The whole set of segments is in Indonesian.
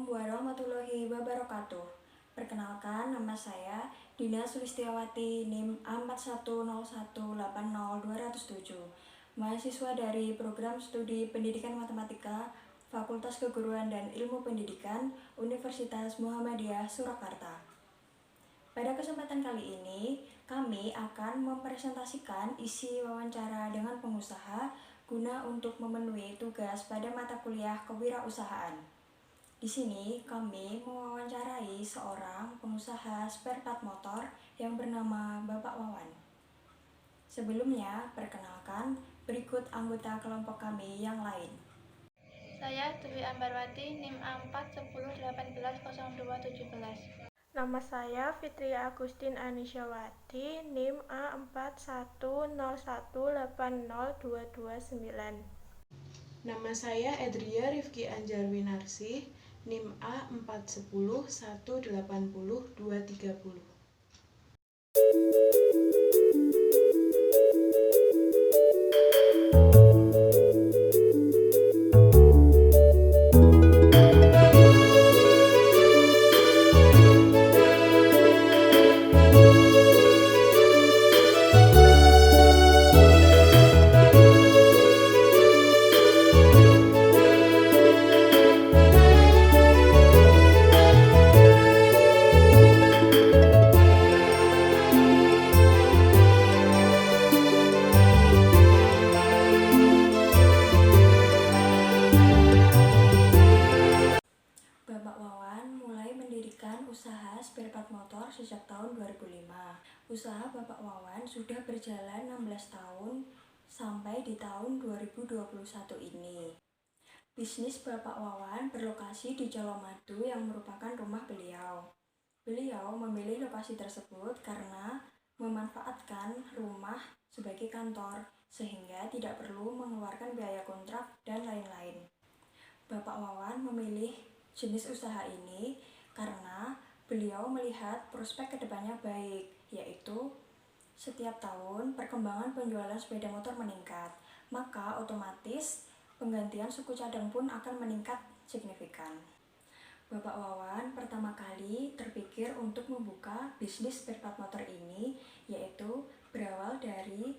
Assalamualaikum warahmatullahi wabarakatuh. Perkenalkan, nama saya Dina Sulistiawati, NIM A4101800207, mahasiswa dari Program Studi Pendidikan Matematika, Fakultas Keguruan dan Ilmu Pendidikan, Universitas Muhammadiyah Surakarta. Pada kesempatan kali ini, kami akan mempresentasikan isi wawancara dengan pengusaha guna untuk memenuhi tugas pada mata kuliah kewirausahaan. Di sini kami mewawancarai seorang pengusaha spare part motor yang bernama Bapak Wawan. Sebelumnya, perkenalkan berikut anggota kelompok kami yang lain. Saya Dwi Ambarwati, NIM A410180217. Nama saya Fitria Agustin Anisyawati, NIM A4101802229. Nama saya Edria Rifki Anjarwinarsih, NIM A4101802330. Bapak Wawan mulai mendirikan usaha spare part motor sejak tahun 2005. Usaha Bapak Wawan sudah berjalan 16 tahun sampai di tahun 2021 ini. Bisnis Bapak Wawan berlokasi di Colomadu yang merupakan rumah beliau. Beliau memilih lokasi tersebut karena memanfaatkan rumah sebagai kantor, sehingga tidak perlu mengeluarkan biaya kontrak dan lain-lain. Bapak Wawan memilih jenis usaha ini karena beliau melihat prospek kedepannya baik, yaitu setiap tahun perkembangan penjualan sepeda motor meningkat, maka otomatis penggantian suku cadang pun akan meningkat signifikan. Bapak Wawan pertama kali terpikir untuk membuka bisnis spare part motor ini, yaitu berawal dari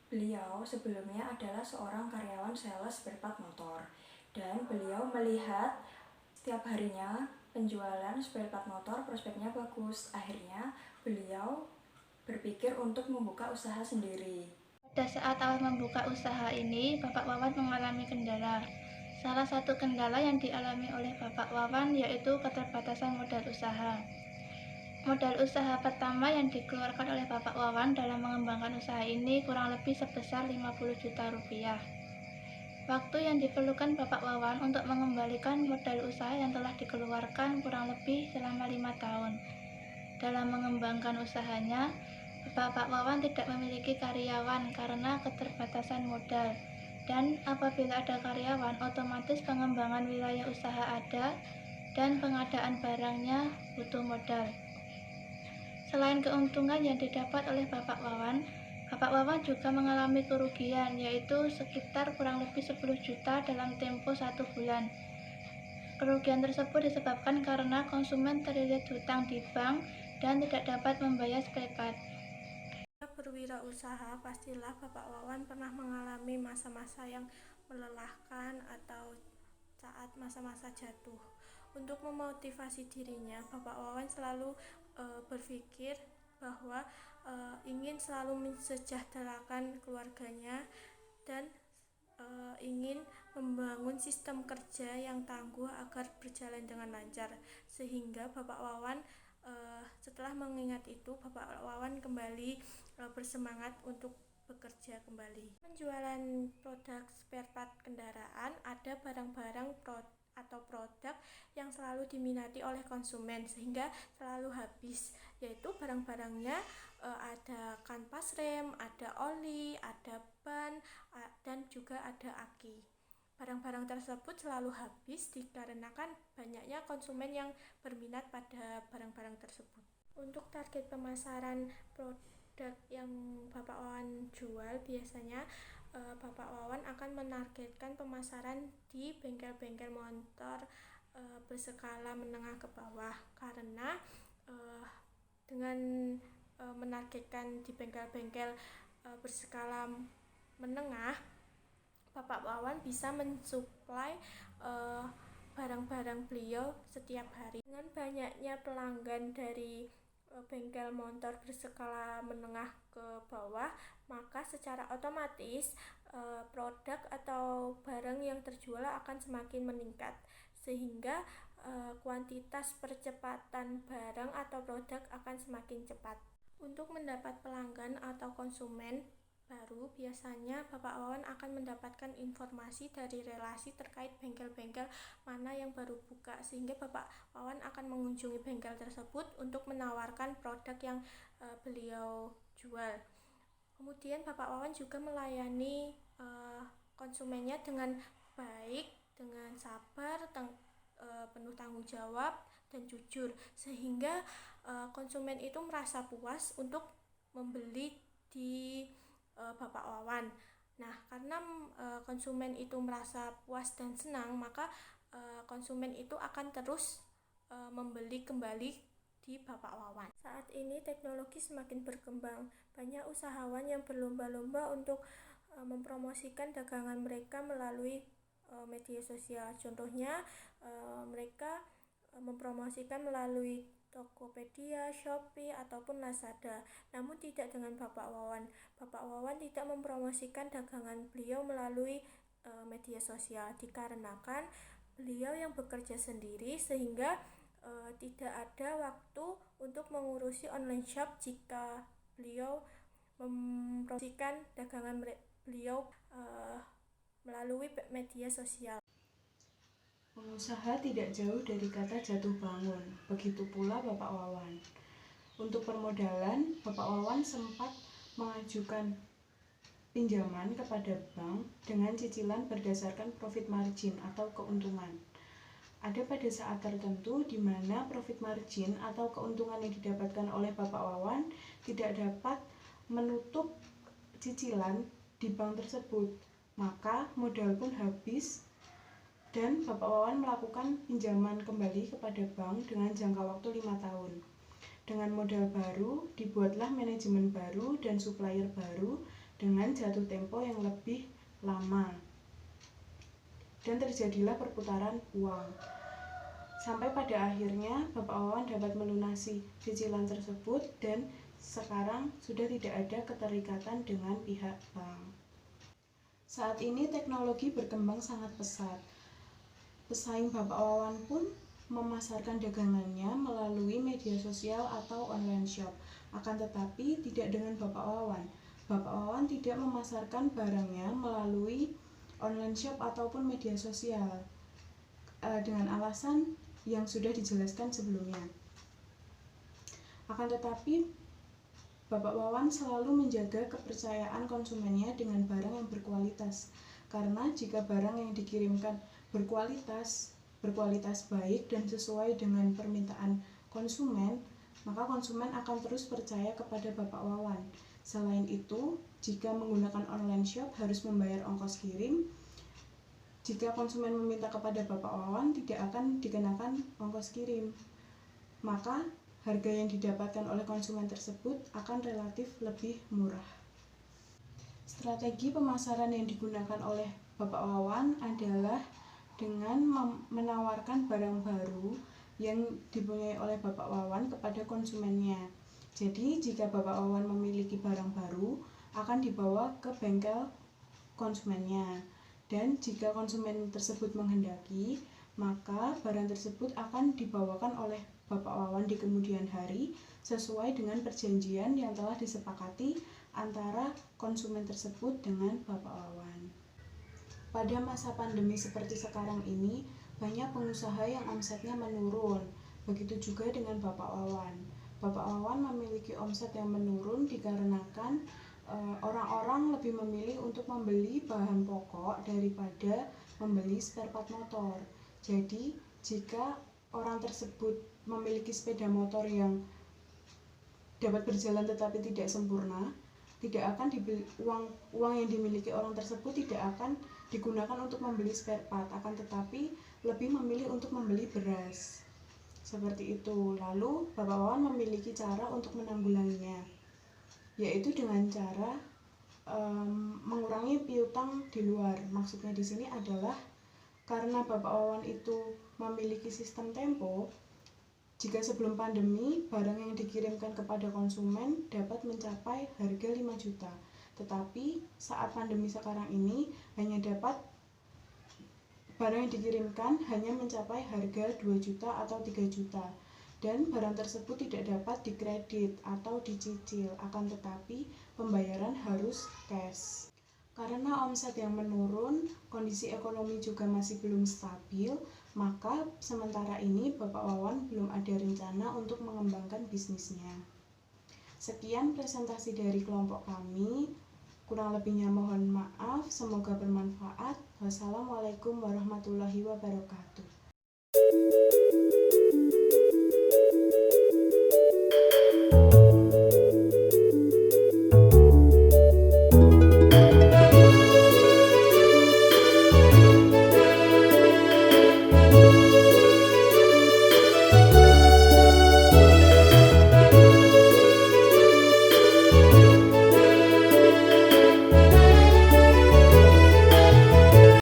beliau sebelumnya adalah seorang karyawan sales spare part motor, dan beliau melihat setiap harinya penjualan spare part motor prospeknya bagus. Akhirnya beliau berpikir untuk membuka usaha sendiri. Pada saat awal membuka usaha ini, Bapak Wawan mengalami kendala. Salah satu kendala yang dialami oleh Bapak Wawan yaitu keterbatasan modal usaha. Modal usaha pertama yang dikeluarkan oleh Bapak Wawan dalam mengembangkan usaha ini kurang lebih sebesar 50 juta rupiah. Waktu yang diperlukan Bapak Wawan untuk mengembalikan modal usaha yang telah dikeluarkan kurang lebih selama 5 tahun. Dalam mengembangkan usahanya, Bapak Wawan tidak memiliki karyawan karena keterbatasan modal. Dan apabila ada karyawan, otomatis pengembangan wilayah usaha ada dan pengadaan barangnya butuh modal. Selain keuntungan yang didapat oleh Bapak Wawan juga mengalami kerugian, yaitu sekitar kurang lebih 10 juta dalam tempo 1 bulan. Kerugian tersebut disebabkan karena konsumen terlilit hutang di bank dan tidak dapat membayar spare part. Berwirausaha, pastilah Bapak Wawan pernah mengalami masa-masa yang melelahkan atau saat masa-masa jatuh. Untuk memotivasi dirinya, Bapak Wawan selalu berpikir bahwa ingin selalu mensejahterakan keluarganya dan ingin membangun sistem kerja yang tangguh agar berjalan dengan lancar. Sehingga Bapak Wawan setelah mengingat itu, Bapak Wawan kembali bersemangat untuk bekerja kembali. Penjualan produk spare part kendaraan, ada barang-barang atau produk yang selalu diminati oleh konsumen sehingga selalu habis, yaitu barang-barangnya ada kanvas rem, ada oli, ada ban, dan juga ada aki. Barang-barang tersebut selalu habis dikarenakan banyaknya konsumen yang berminat pada barang-barang tersebut. Untuk target pemasaran produk yang Bapak Wawan jual, biasanya Bapak Wawan akan menargetkan pemasaran di bengkel-bengkel motor berskala menengah ke bawah, karena dengan menargetkan di bengkel-bengkel berskala menengah, Bapak Wawan bisa mensuplai barang-barang beliau setiap hari. Dengan banyaknya pelanggan dari bengkel motor berskala menengah ke bawah, maka secara otomatis produk atau barang yang terjual akan semakin meningkat, sehingga kuantitas percepatan barang atau produk akan semakin cepat. Untuk mendapat pelanggan atau konsumen baru, biasanya Bapak Wawan akan mendapatkan informasi dari relasi terkait bengkel-bengkel mana yang baru buka, sehingga Bapak Wawan akan mengunjungi bengkel tersebut untuk menawarkan produk yang beliau jual. Kemudian Bapak Wawan juga melayani konsumennya dengan baik, dengan sabar, penuh tanggung jawab dan jujur, sehingga konsumen itu merasa puas untuk membeli di Bapak Wawan. Nah, karena konsumen itu merasa puas dan senang, maka konsumen itu akan terus membeli kembali di Bapak Wawan. Saat ini teknologi semakin berkembang. Banyak usahawan yang berlomba-lomba untuk mempromosikan dagangan mereka melalui media sosial. Contohnya, mereka mempromosikan melalui Tokopedia, Shopee, ataupun Lazada. Namun tidak dengan Bapak Wawan. Bapak Wawan tidak mempromosikan dagangan beliau melalui media sosial, dikarenakan beliau yang bekerja sendiri, sehingga tidak ada waktu untuk mengurusi online shop jika beliau mempromosikan dagangan beliau melalui media sosial. Pengusaha tidak jauh dari kata jatuh bangun, begitu pula Bapak Wawan. Untuk permodalan, Bapak Wawan sempat mengajukan pinjaman kepada bank dengan cicilan berdasarkan profit margin atau keuntungan. Ada pada saat tertentu di mana profit margin atau keuntungan yang didapatkan oleh Bapak Wawan tidak dapat menutup cicilan di bank tersebut, maka modal pun habis dan Bapak Wawan melakukan pinjaman kembali kepada bank dengan jangka waktu 5 tahun. Dengan modal baru, dibuatlah manajemen baru dan supplier baru dengan jatuh tempo yang lebih lama. Dan terjadilah perputaran uang. Sampai pada akhirnya Bapak Wawan dapat melunasi cicilan tersebut dan sekarang sudah tidak ada keterikatan dengan pihak bank. Saat ini teknologi berkembang sangat pesat. Pesaing Bapak Wawan pun memasarkan dagangannya melalui media sosial atau online shop. Akan tetapi tidak dengan Bapak Wawan. Bapak Wawan tidak memasarkan barangnya melalui online shop ataupun media sosial dengan alasan yang sudah dijelaskan sebelumnya. Akan tetapi Bapak Wawan selalu menjaga kepercayaan konsumennya dengan barang yang berkualitas. Karena jika barang yang dikirimkan berkualitas baik dan sesuai dengan permintaan konsumen, maka konsumen akan terus percaya kepada Bapak Wawan. Selain itu, jika menggunakan online shop harus membayar ongkos kirim. Jika konsumen meminta kepada Bapak Wawan, tidak akan dikenakan ongkos kirim. Maka harga yang didapatkan oleh konsumen tersebut akan relatif lebih murah. Strategi pemasaran yang digunakan oleh Bapak Wawan adalah dengan menawarkan barang baru yang dipunyai oleh Bapak Wawan kepada konsumennya. Jadi jika Bapak Wawan memiliki barang baru, akan dibawa ke bengkel konsumennya. Dan jika konsumen tersebut menghendaki, maka barang tersebut akan dibawakan oleh Bapak Wawan di kemudian hari sesuai dengan perjanjian yang telah disepakati antara konsumen tersebut dengan Bapak Wawan. Pada masa pandemi seperti sekarang ini, banyak pengusaha yang omsetnya menurun. Begitu juga dengan Bapak Wawan. Bapak Wawan memiliki omset yang menurun dikarenakan orang-orang lebih memilih untuk membeli bahan pokok daripada membeli spare part motor. Jadi, jika orang tersebut memiliki sepeda motor yang dapat berjalan tetapi tidak sempurna, tidak akan dibeli, uang yang dimiliki orang tersebut tidak akan digunakan untuk membeli spare part, akan tetapi lebih memilih untuk membeli beras. Seperti itu. Lalu Bapak Wawan memiliki cara untuk menanggulanginya, yaitu dengan cara mengurangi piutang di luar. Maksudnya di sini adalah karena Bapak Wawan itu memiliki sistem tempo, jika sebelum pandemi barang yang dikirimkan kepada konsumen dapat mencapai harga 5 juta. Tetapi saat pandemi sekarang ini barang yang dikirimkan hanya mencapai harga 2 juta atau 3 juta. Dan barang tersebut tidak dapat dikredit atau dicicil, akan tetapi pembayaran harus cash. Karena omset yang menurun, kondisi ekonomi juga masih belum stabil, maka sementara ini Bapak Wawan belum ada rencana untuk mengembangkan bisnisnya. Sekian presentasi dari kelompok kami. Kurang lebihnya mohon maaf, semoga bermanfaat. Wassalamualaikum warahmatullahi wabarakatuh.